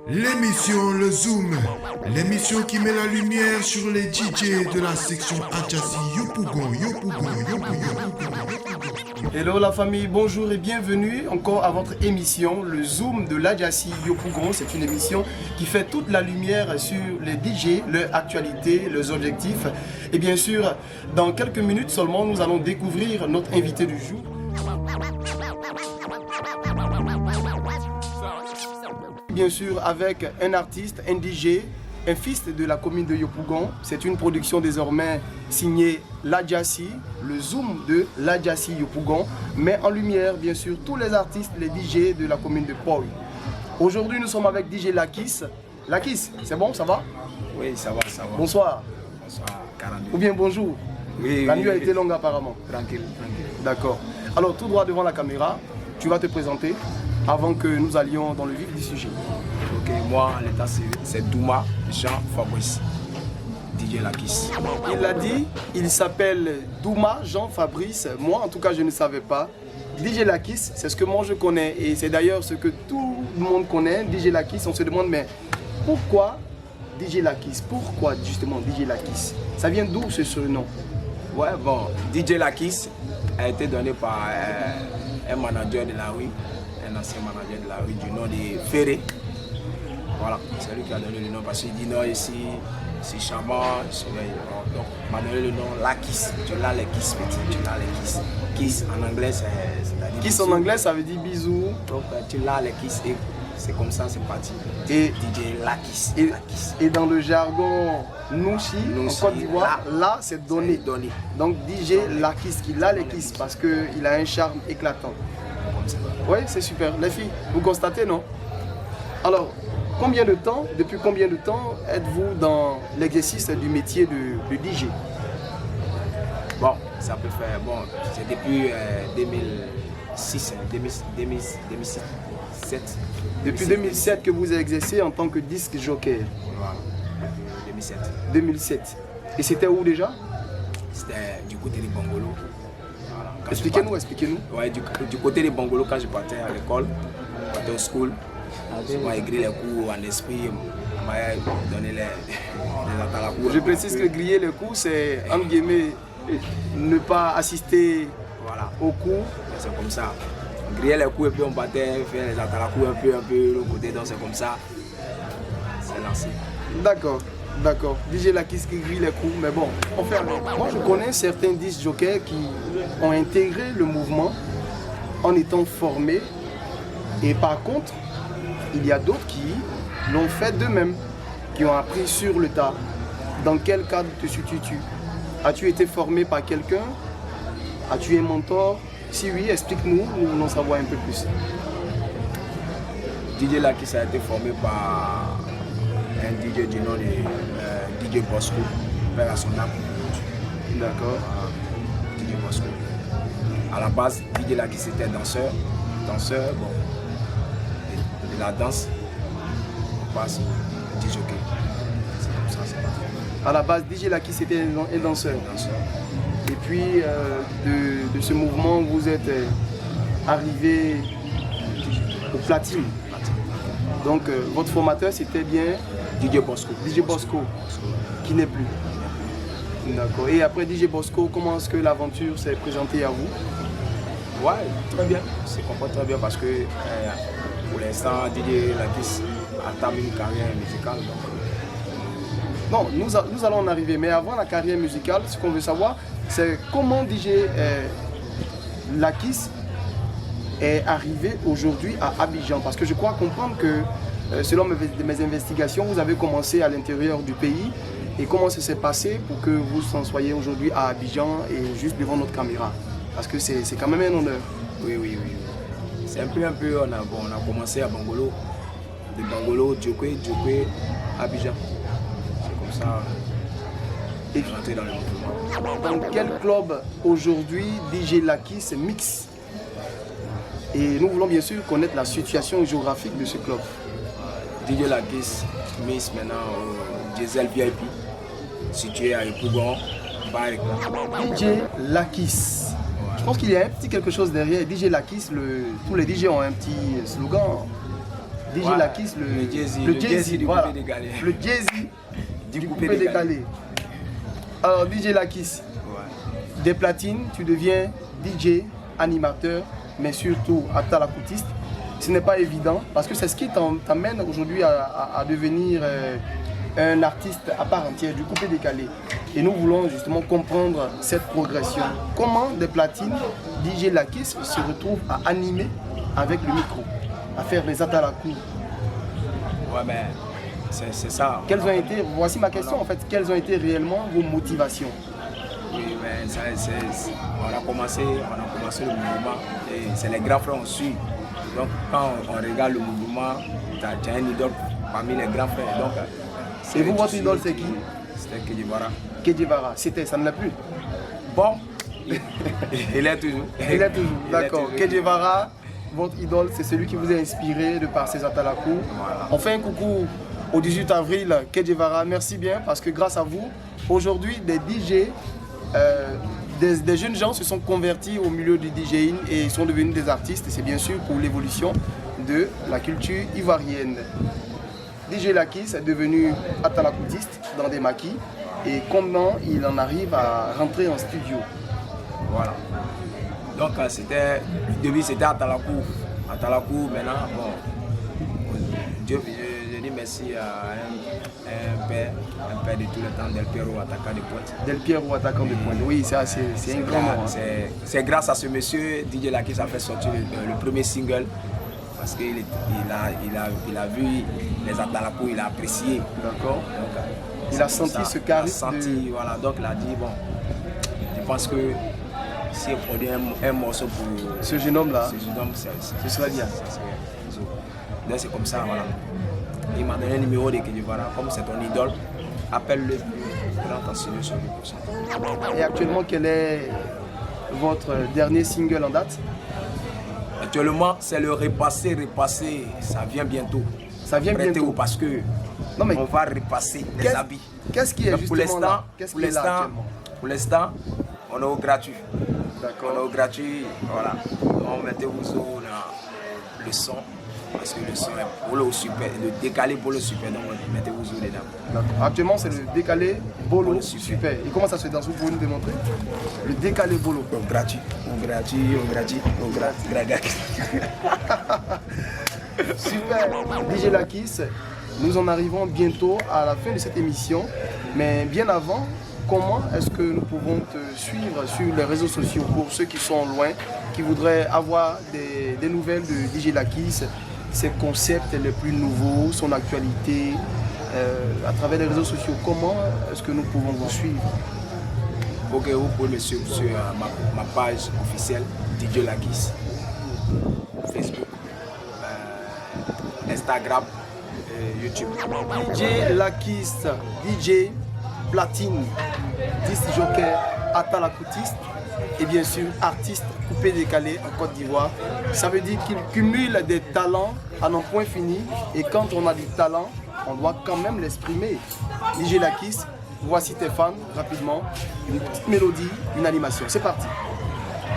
L'émission Le Zoom, l'émission qui met la lumière sur les DJ de la section Adjassi Yopougon, Yopougon. Hello la famille, bonjour et bienvenue encore à votre émission Le Zoom de l'Adjassi Yopougon. C'est une émission qui fait toute la lumière sur les DJ, leur actualité, leurs objectifs. Et bien sûr, dans quelques minutes seulement, nous allons découvrir notre invité du jour. Bien sûr, avec un artiste, un DJ, un fils de la commune de Yopougon. C'est une production désormais signée l'Adjassi, le Zoom de l'Adjassi Yopougon, met en lumière bien sûr tous les artistes, les DJ de la commune de Poi. Aujourd'hui, nous sommes avec DJ Lakis. Lakis, c'est bon, ça va? Oui, ça va, ça va. Bonsoir. Bonsoir, 42. Ou bien bonjour. Oui, la nuit a été longue apparemment. Tranquille, tranquille. D'accord. Alors, tout droit devant la caméra, tu vas te présenter avant que nous allions dans le vif du sujet. Ok, moi, en l'état civil, c'est Douma Jean Fabrice, DJ Lakis. Il l'a dit, il s'appelle Douma Jean Fabrice. Moi, en tout cas, je ne savais pas. DJ Lakis, c'est ce que moi je connais et c'est d'ailleurs ce que tout le monde connaît. DJ Lakis, on se demande, mais pourquoi DJ Lakis? Pourquoi justement DJ Lakis? Ça vient d'où ce surnom? Ouais, bon, DJ Lakis a été donné par un manager de la rue, un ancien manager de la rue du nom de Ferré. Voilà, c'est lui qui a donné le nom parce qu'il dit non, ici, c'est charmant. Donc, il m'a donné le nom Lakis. Tu l'as les kiss, petit, tu l'as les kiss. Kiss en anglais, c'est-à-dire. Kiss en anglais, ça veut dire bisous. Donc, tu l'as les kiss et c'est comme ça, c'est parti. Et DJ Lakis. Et dans le jargon Nouchi, en Côte d'Ivoire, là, c'est donné. Donné. Donc, DJ Lakis, il a les kiss parce qu'il a un charme éclatant. Oui, c'est super. Les filles, vous constatez, non? Alors, depuis combien de temps êtes-vous dans l'exercice du métier de DJ? Bon, ça peut faire, bon, c'est depuis 2006, 2007. Depuis 2007 que vous exercez en tant que disque jockey. Voilà, 2007. 2007. Et c'était où déjà? C'était du côté des Bongolo. Voilà. Expliquez-nous. Ouais, du côté des Bongolo, quand je partais à l'école, je partais au school. On m'a écrit les cours en esprit, on m'a donné les atalakou. Je précise que griller les cours, c'est entre guillemets ne pas assister aux cours. C'est comme ça. On grillait les cours et puis on battait, faire les atalakou un peu de l'autre côté, donc c'est comme ça. C'est lancé. D'accord. DJ Lakis qui grille les cours, mais bon, on fait avec. Moi je connais certains disc jockeys qui ont intégré le mouvement en étant formés et par contre, il y a d'autres qui l'ont fait d'eux-mêmes, qui ont appris sur le tas. Dans quel cadre te situes-tu? As-tu été formé par quelqu'un? As-tu un mentor? Si oui, explique-nous, nous voulons savoir un peu plus. DJ Lakis a été formé par un DJ du nom de DJ Bosco, vers à son âme. D'accord. DJ Bosco. À la base, DJ Lakis était danseur, bon. De la danse, on passe DJ jockey. C'est comme ça, c'est parti. À la base, DJ Lakis était un danseur. Et puis, de ce mouvement, vous êtes arrivé au platine. Donc, votre formateur, c'était bien DJ Bosco. DJ Bosco, qui n'est plus. D'accord. Et après DJ Bosco, comment est-ce que l'aventure s'est présentée à vous? Ouais, très bien. C'est compris très bien parce que pour l'instant, DJ Lakis entame une carrière musicale. Non, nous allons en arriver. Mais avant la carrière musicale, ce qu'on veut savoir, c'est comment DJ Lakis est arrivé aujourd'hui à Abidjan. Parce que je crois comprendre que, selon mes investigations, vous avez commencé à l'intérieur du pays. Et comment ça s'est passé pour que vous en soyez aujourd'hui à Abidjan et juste devant notre caméra? Parce que c'est quand même un honneur. Oui. C'est un peu, on a commencé à Bongolo. De Bongolo, Djokwe, Abidjan. C'est comme ça. Et rentré dans le mouvement. Dans quel club aujourd'hui DJ Lakis mixe? Et nous voulons bien sûr connaître la situation géographique de ce club. DJ Lakis mixe maintenant au Diesel VIP, situé à Yopougon, DJ Lakis. Je pense qu'il y a un petit quelque chose derrière. DJ Lakis, tous les DJ ont un petit slogan. DJ Ouais, Lakis, le Jay-Z du voilà. coupé décalé. Le Jay-Z du coupé décalé. Alors DJ Lakis, Ouais. des platines, tu deviens DJ, animateur, mais surtout atalakoutiste. Ce n'est pas évident parce que c'est ce qui t'amène aujourd'hui à devenir un artiste à part entière du coupé décalé. Et nous voulons justement comprendre cette progression. Comment des platines, DJ Lakis se retrouve à animer avec le micro, à faire les atalakou. Ouais, mais c'est ça. Quelles ont été, voici ma question en fait, quelles ont été réellement vos motivations? Oui, mais on a commencé le mouvement et c'est les grands frères on suit. Donc quand on regarde le mouvement, tu as un idole parmi les grands frères. Donc, et vous, votre idole c'est qui? C'était Kedivara. Kedivara, c'était, ça ne l'a plus. Bon, il est toujours. Il est toujours, d'accord. Kedivara, votre idole, c'est celui qui vous a inspiré de par ses atalakou. Voilà. On fait un coucou au 18 avril, Kedivara, merci bien parce que grâce à vous, aujourd'hui des DJ, des jeunes gens se sont convertis au milieu du DJing et sont devenus des artistes. Et c'est bien sûr pour l'évolution de la culture ivoirienne. DJ Lakis est devenu atalakoutiste dans des maquis et comment il en arrive à rentrer en studio. Voilà. Donc c'était, le début c'était Atalakou. Atalakou maintenant, bon, Dieu, je dis merci à un père de tout le temps, Del Piero, attaquant de pointe. Del Piero, attaquant de pointe, oui, c'est un grand nom. Hein. C'est grâce à ce monsieur, DJ Lakis a fait sortir le premier single. Parce qu'il a vu les Atalakou, il a apprécié. D'accord. Il a senti ce charisme. Voilà, donc il a dit, bon, je pense que si on produit un morceau pour ce jeune homme-là, ce serait bien. Donc c'est comme ça, voilà. Il m'a donné un numéro de Kedivara, comme c'est ton idole, appelle-le, prends ton studio sur lui. Et actuellement, quel est votre dernier single en date? Actuellement, c'est le repasser, ça vient bientôt. Ça vient bientôt parce que on va repasser les habits. Qu'est-ce qui est justement là? Pour l'instant, on est au gratuit. D'accord. On est au gratuit, voilà. On mettait dans le son, parce que le son est pour le super, le décalé pour le super, donc on mettait dedans. D'accord. Actuellement, c'est le décalé bolo super. Et comment ça se danse? Vous pouvez nous démontrer? Le décalé bolo. Gratuit. Super. DJ Lakis, nous en arrivons bientôt à la fin de cette émission, mais bien avant, comment est-ce que nous pouvons te suivre sur les réseaux sociaux pour ceux qui sont loin, qui voudraient avoir des nouvelles de DJ Lakis, ses concepts les plus nouveaux, son actualité à travers les réseaux sociaux? Comment est-ce que nous pouvons vous suivre? Ok, vous pouvez me suivre sur ma page officielle DJ Lakis, Facebook, Instagram, YouTube. DJ Lakis, DJ platine, disc joker, atalakoutiste et bien sûr artiste coupé décalé en Côte d'Ivoire. Ça veut dire qu'il cumule des talents à non point fini et quand on a du talent, on doit quand même l'exprimer. DJ Lakis, voici tes fans rapidement, une petite mélodie, une animation. C'est parti.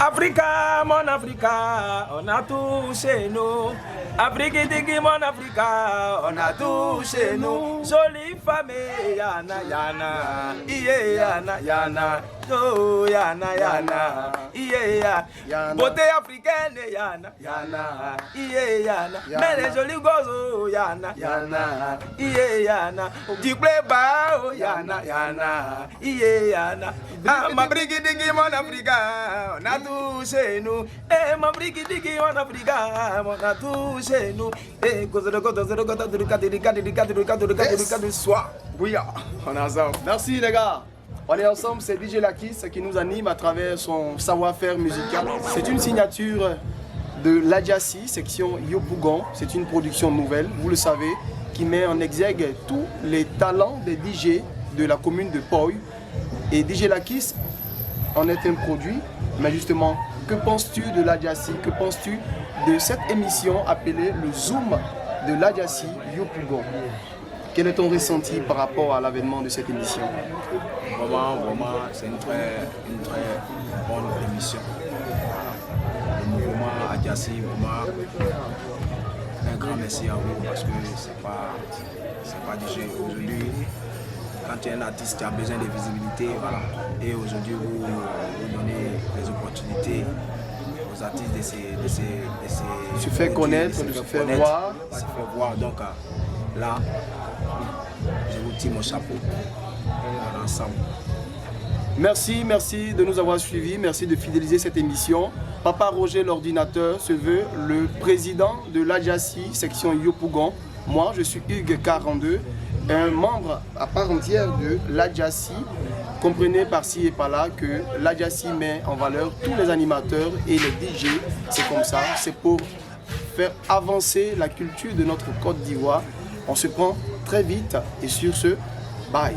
Africa, mon Africa, on a tout chez nous. Afrique, mon Africa, on a tout chez nous. Jolie famille, yana, yana, iye, yana, yana, oh, yana, yana, iye, yana. Beauté africaine, yana, yana, iye, yana. Mais les jolis gosses, yana, yana, iye, yana. Du playba, oh, yana, yana, iye, yana. Ah, ma brigue, mon Africa, on a tout chez nous. Eh, ma brigue, mon Africa, on a tout chez nous. Eh, oui, on est ensemble. Merci les gars. On est ensemble, c'est DJ Lakis qui nous anime à travers son savoir-faire musical. C'est une signature de l'Adjassi, section Yopougon. C'est une production nouvelle, vous le savez, qui met en exergue tous les talents des DJ de la commune de Poy. Et DJ Lakis en est un produit, mais justement, que penses-tu de l'Adjassi? Que penses-tu de cette émission appelée le Zoom de l'Adjassi Yopougon? Quel est ton ressenti par rapport à l'avènement de cette émission? Vraiment, c'est une très bonne émission. Le mouvement Adjassi, vraiment, Un grand merci à vous parce que c'est pas du jeu. Aujourd'hui, quand tu es un artiste, tu as besoin de visibilité. Voilà. Et aujourd'hui, vous donnez les opportunités aux artistes de se faire connaître, de se faire voir. Donc là, je vous tire mon chapeau. On est ensemble. Merci de nous avoir suivis. Merci de fidéliser cette émission. Papa Roger l'ordinateur se veut le président de l'Adjassi, section Yopougon. Moi, je suis Hugues 42, un membre à part entière de l'Adjassi. Comprenez par-ci et par-là que l'Adjassi met en valeur tous les animateurs et les DJ. C'est comme ça, c'est pour faire avancer la culture de notre Côte d'Ivoire. On se prend très vite et sur ce, bye.